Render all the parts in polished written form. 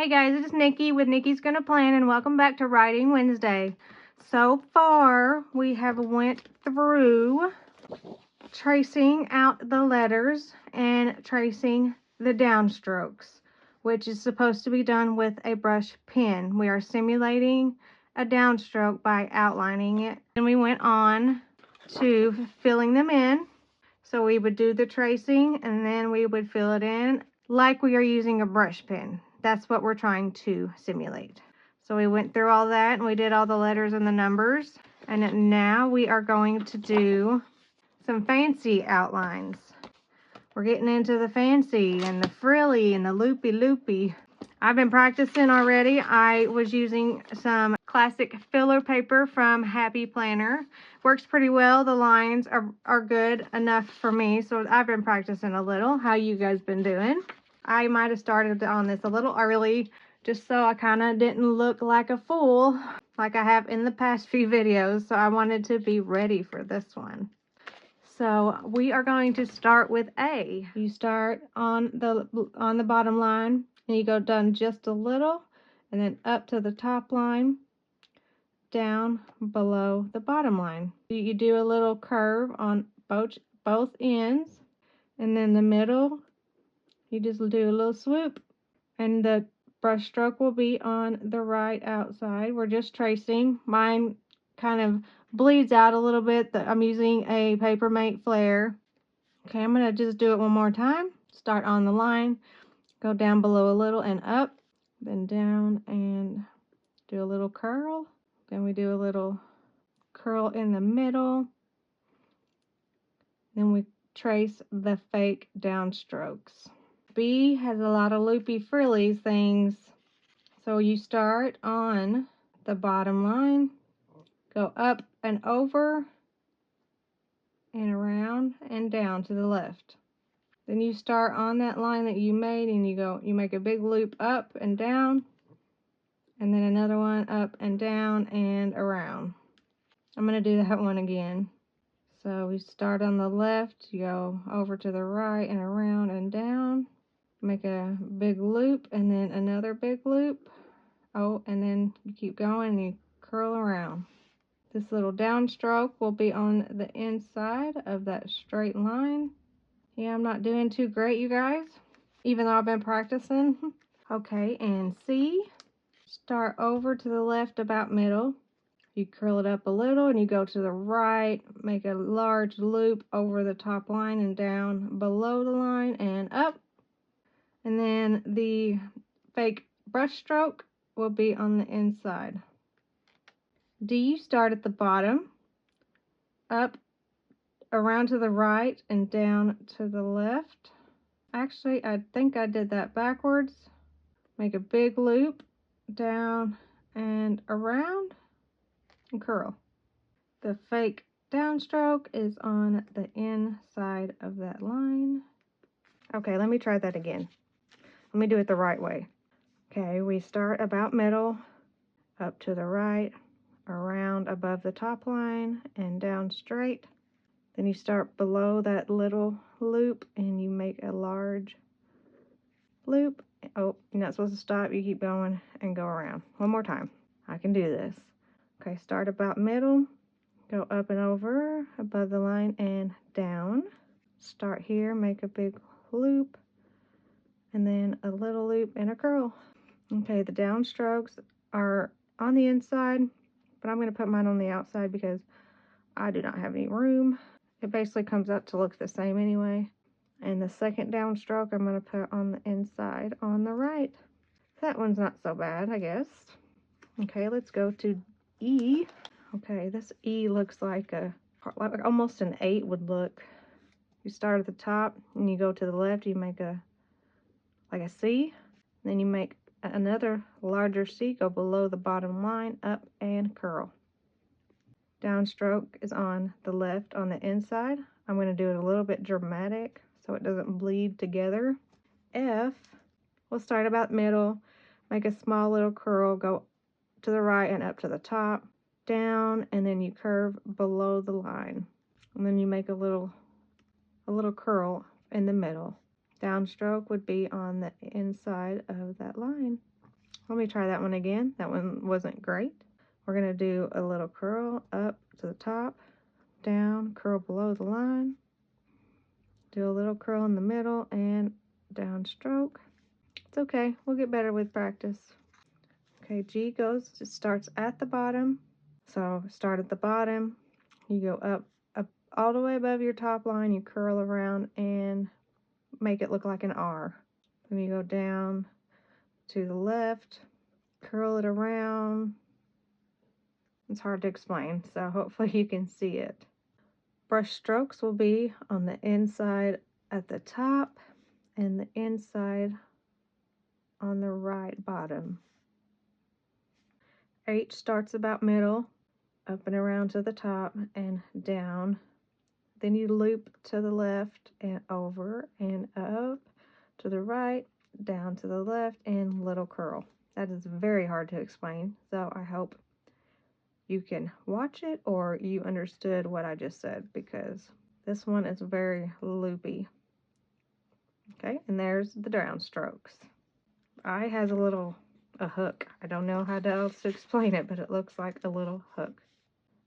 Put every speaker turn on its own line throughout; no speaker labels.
Hey guys, it's Nikki with Nikki's Gonna Plan, and welcome back to Writing Wednesday. So far, we have went through tracing out the letters and tracing the downstrokes, which is supposed to be done with a brush pen. We are simulating a downstroke by outlining it. And we went on to filling them in. So we would do the tracing and then we would fill it in like we are using a brush pen. That's what we're trying to simulate. So we went through all that and we did all the letters and the numbers. And now we are going to do some fancy outlines. We're getting into the fancy and the frilly and the loopy. I've been practicing already. I was using some classic filler paper from Happy Planner. Works pretty well. The lines are good enough for me. So I've been practicing a little. How you guys been doing? I might have started on this a little early just so I kind of didn't look like a fool like I have in the past few videos. So I wanted to be ready for this one. So we are going to start with A. You start on the bottom line and you go down just a little and then up to the top line, down below the bottom line. You do a little curve on both ends, and then the middle you just do a little swoop, and the brush stroke will be on the right outside. We're just tracing. Mine kind of bleeds out a little bit. I'm using a Papermate Flare. Okay, I'm going to just do it one more time. Start on the line, go down below a little and up, then down and do a little curl. Then we do a little curl in the middle. Then we trace the fake downstrokes. B has a lot of loopy frilly things. So you start on the bottom line, go up and over and around and down to the left. Then you start on that line that you made and you make a big loop up and down, and then another one up and down and around. I'm going to do that one again. So we start on the left, you go over to the right and around and down, make a big loop and then another big loop. Oh, and then you keep going and you curl around. This little downstroke will be on the inside of that straight line. Yeah, I'm not doing too great, you guys, even though I've been practicing. Okay, and C, start over to the left about middle. You curl it up a little and you go to the right, make a large loop over the top line and down below the line and up. And then the fake brush stroke will be on the inside. D, you start at the bottom, up, around to the right and down to the left. Actually, I think I did that backwards. Make a big loop, down and around, and curl. The fake downstroke is on the inside of that line. Okay, let me try that again. Let me do it the right way. Okay, we start about middle, up to the right, around above the top line, and down straight. Then you start below that little loop and you make a large loop. Oh, you're not supposed to stop. You keep going and go around. One more time. I can do this. Okay, start about middle, go up and over above the line and down. Start here, make a big loop, and then a little loop and a curl. Okay, the downstrokes are on the inside, but I'm going to put mine on the outside because I do not have any room. It basically comes out to look the same anyway. And the second downstroke I'm going to put on the inside on the right. That one's not so bad, I guess. Okay, let's go to E. Okay, this E looks like almost an 8 would look. You start at the top and you go to the left, you make like a C. Then you make another larger C, go below the bottom line, up and curl. Downstroke is on the left on the inside. I'm going to do it a little bit dramatic so it doesn't bleed together. F, we'll start about middle, make a small little curl, go to the right and up to the top, down, and then you curve below the line. And then you make a little curl in the middle. Downstroke would be on the inside of that line. Let me try that one again. That one wasn't great. We're going to do a little curl up to the top, down, curl below the line, do a little curl in the middle, and down stroke. It's okay. We'll get better with practice. Okay, G starts at the bottom. So start at the bottom. You go up all the way above your top line. You curl around and make it look like an R. Then you go down to the left, curl it around. It's hard to explain, so hopefully you can see it. Brush strokes will be on the inside at the top and the inside on the right bottom. H starts about middle, up and around to the top and down. Then you loop to the left and over and up to the right, down to the left, and little curl. That is very hard to explain, so I hope you can watch it or you understood what I just said, because this one is very loopy. Okay, and there's the down strokes. I has a hook. I don't know how else to explain it, but it looks like a little hook.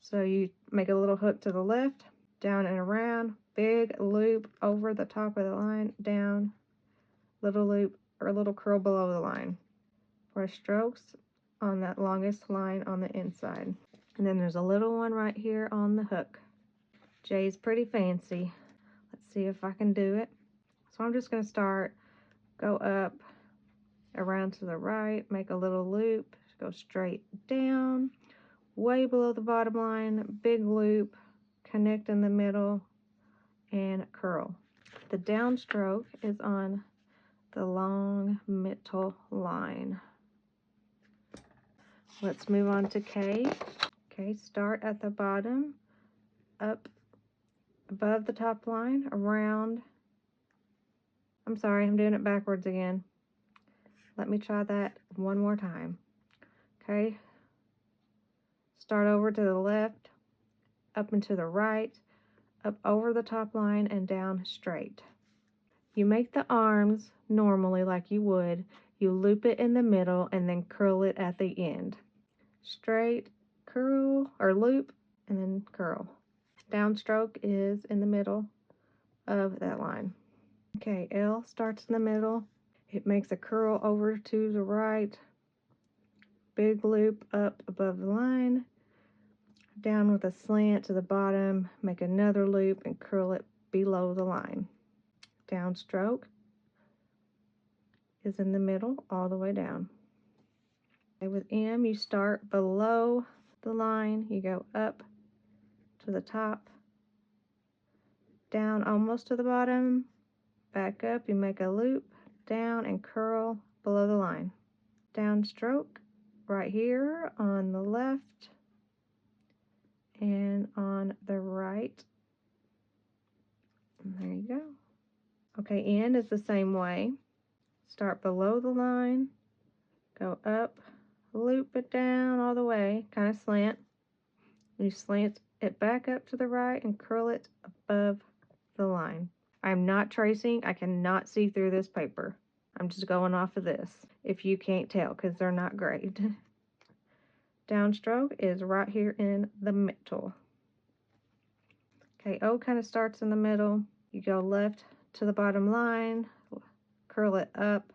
So you make a little hook to the left, down and around, big loop over the top of the line, down, little loop or a little curl below the line. Brush strokes on that longest line on the inside. And then there's a little one right here on the hook. J is pretty fancy. Let's see if I can do it. So I'm just going to start, go up, around to the right, make a little loop, go straight down, way below the bottom line, big loop, connect in the middle, and curl. The downstroke is on the long middle line. Let's move on to K. Okay, start at the bottom, up above the top line, around. I'm sorry, I'm doing it backwards again. Let me try that one more time. Okay, start over to the left, up and to the right, up over the top line and down straight. You make the arms normally like you would. You loop it in the middle and then curl it at the end. Straight, curl, or loop, and then curl. Downstroke is in the middle of that line. Okay, L starts in the middle. It makes a curl over to the right, big loop up above the line, down with a slant to the bottom, make another loop and curl it below the line. Downstroke is in the middle all the way down. Okay, with M, you start below the line, you go up to the top, down almost to the bottom, back up, you make a loop, down and curl below the line. Downstroke right here on the left and on the right. And there you go. Okay, N is the same way. Start below the line, go up, loop it down all the way, kind of slant. You slant it back up to the right and curl it above the line. I'm not tracing. I cannot see through this paper. I'm just going off of this, if you can't tell, because they're not great. Downstroke is right here in the middle. Okay, O kind of starts in the middle. You go left to the bottom line, curl it up,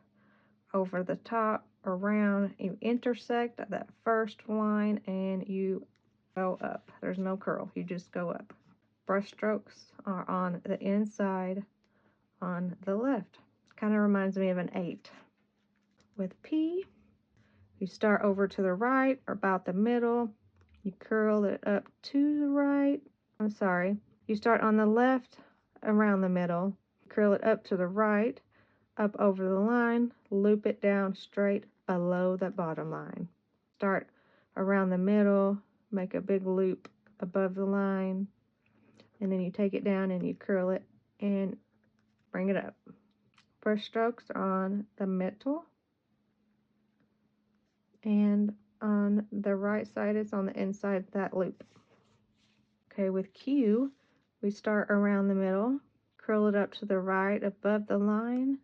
over the top, around, you intersect at that first line, and you go up. There's no curl, you just go up. Brush strokes are on the inside on the left. Kind of reminds me of an 8. With P, you start over to the right or about the middle. You curl it up to the right. I'm sorry. You start on the left around the middle. Curl it up to the right, up over the line, loop it down straight below that bottom line. Start around the middle, make a big loop above the line, and then you take it down and you curl it and bring it up. Brush strokes on the middle, and on the right side it's on the inside of that loop. Okay, with Q, we start around the middle, curl it up to the right above the line,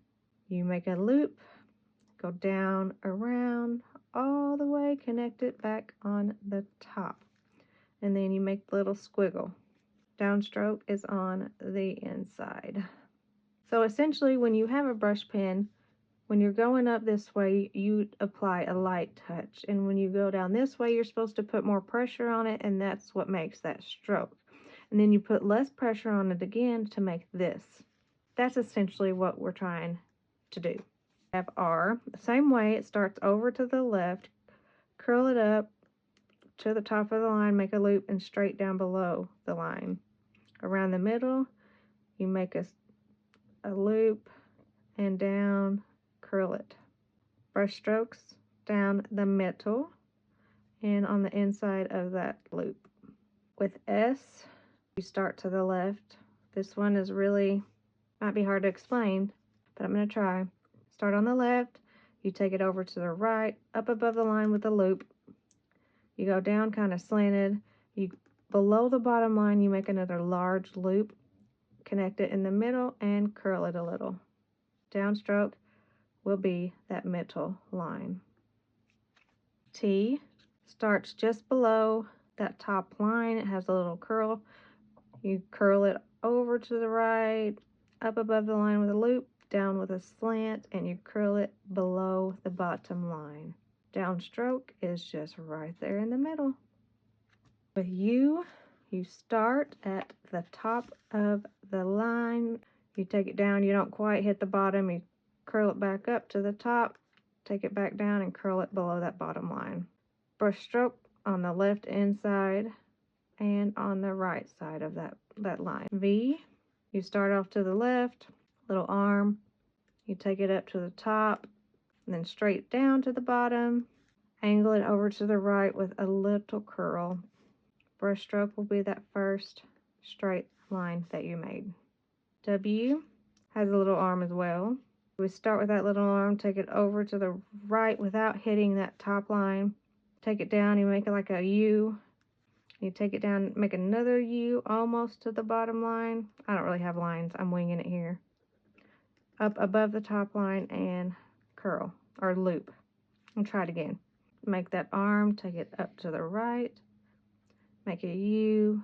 you make a loop, go down, around, all the way, connect it back on the top. And then you make the little squiggle. Downstroke is on the inside. So essentially, when you have a brush pen, when you're going up this way, you apply a light touch. And when you go down this way, you're supposed to put more pressure on it, and that's what makes that stroke. And then you put less pressure on it again to make this. That's essentially what we're trying to do. Have R, the same way, it starts over to the left, curl it up to the top of the line, make a loop, and straight down below the line. Around the middle, you make a loop, and down, curl it. Brush strokes down the middle and on the inside of that loop. With S, you start to the left. This one is might be hard to explain, but I'm going to try. Start on the left, you take it over to the right, up above the line with a loop. You go down kind of slanted. Below the bottom line, you make another large loop, connect it in the middle, and curl it a little. Downstroke will be that middle line. T starts just below that top line. It has a little curl. You curl it over to the right, up above the line with a loop, down with a slant, and you curl it below the bottom line. Downstroke is just right there in the middle. With U, you start at the top of the line. You take it down, you don't quite hit the bottom, you curl it back up to the top, take it back down and curl it below that bottom line. Brush stroke on the left inside and on the right side of that line. V, you start off to the left, little arm, you take it up to the top, and then straight down to the bottom, angle it over to the right with a little curl. Brush stroke will be that first straight line that you made. W has a little arm as well. We start with that little arm, take it over to the right without hitting that top line. Take it down, you make it like a U. You take it down, make another U almost to the bottom line. I don't really have lines, I'm winging it here. Up above the top line and curl or loop. And try it again. Make that arm, take it up to the right. Make a U,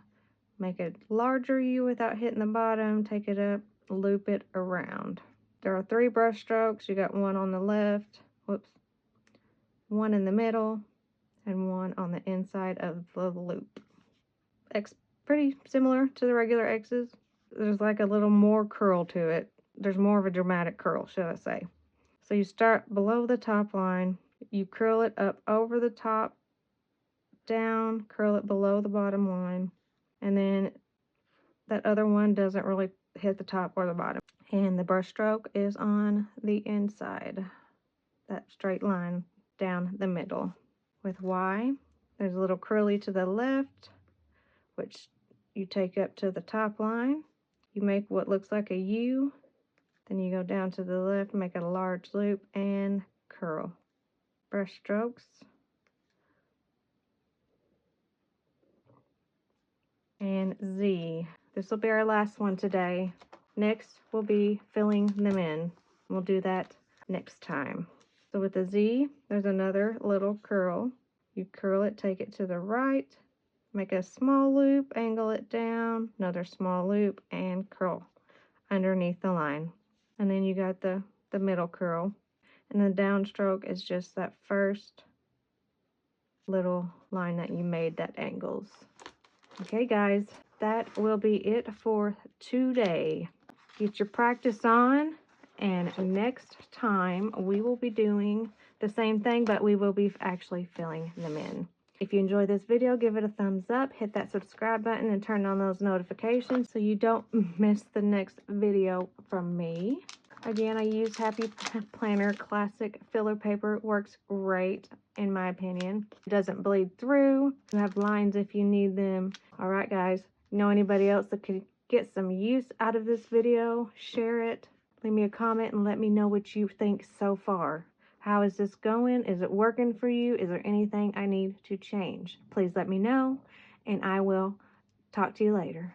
make a larger U without hitting the bottom, take it up, loop it around. There are 3 brush strokes. You got one on the left, one in the middle, and one on the inside of the loop. X, pretty similar to the regular X's. There's like a little more curl to it. There's more of a dramatic curl, should I say. So you start below the top line, you curl it up over the top, down, curl it below the bottom line, and then that other one doesn't really hit the top or the bottom. And the brush stroke is on the inside, that straight line down the middle. With Y, there's a little curly to the left, which you take up to the top line. You make what looks like a U, then you go down to the left, make a large loop, and curl. Brush strokes. And Z. This will be our last one today. Next, we'll be filling them in. We'll do that next time. So with the Z, there's another little curl. You curl it, take it to the right, make a small loop, angle it down, another small loop, and curl underneath the line. And then you got the middle curl. And the downstroke is just that first little line that you made that angles. Okay guys, that will be it for today. Get your practice on, and next time we will be doing the same thing, but we will be actually filling them in. If you enjoyed this video, give it a thumbs up, hit that subscribe button, and turn on those notifications so you don't miss the next video from me. Again, I use Happy Planner Classic filler paper. It works great, in my opinion. It doesn't bleed through. You have lines if you need them. Alright guys, know anybody else that could get some use out of this video? Share it. Leave me a comment and let me know what you think so far. How is this going? Is it working for you? Is there anything I need to change? Please let me know, and I will talk to you later.